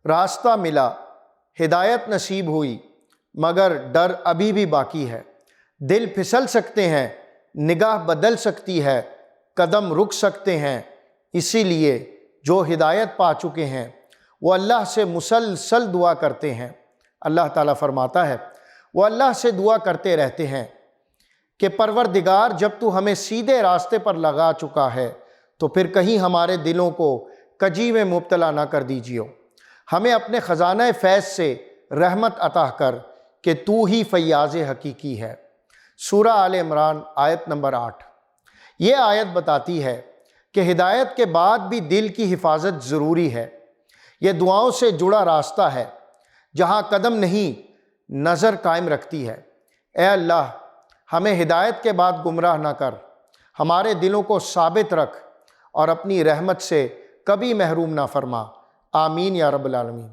راستہ ملا، ہدایت نصیب ہوئی، مگر ڈر ابھی بھی باقی ہے۔ دل پھسل سکتے ہیں، نگاہ بدل سکتی ہے، قدم رک سکتے ہیں۔ اسی لیے جو ہدایت پا چکے ہیں وہ اللہ سے مسلسل دعا کرتے ہیں۔ اللہ تعالیٰ فرماتا ہے وہ اللہ سے دعا کرتے رہتے ہیں کہ پروردگار جب تو ہمیں سیدھے راستے پر لگا چکا ہے تو پھر کہیں ہمارے دلوں کو کجی میں مبتلا نہ کر دیجیو، ہمیں اپنے خزانہ فیض سے رحمت عطا کر کہ تو ہی فیاض حقیقی ہے۔ سورہ آل عمران آیت نمبر 8۔ یہ آیت بتاتی ہے کہ ہدایت کے بعد بھی دل کی حفاظت ضروری ہے۔ یہ دعاؤں سے جڑا راستہ ہے جہاں قدم نہیں نظر قائم رکھتی ہے۔ اے اللہ، ہمیں ہدایت کے بعد گمراہ نہ کر، ہمارے دلوں کو ثابت رکھ اور اپنی رحمت سے کبھی محروم نہ فرما۔ آمین یا رب العالمین۔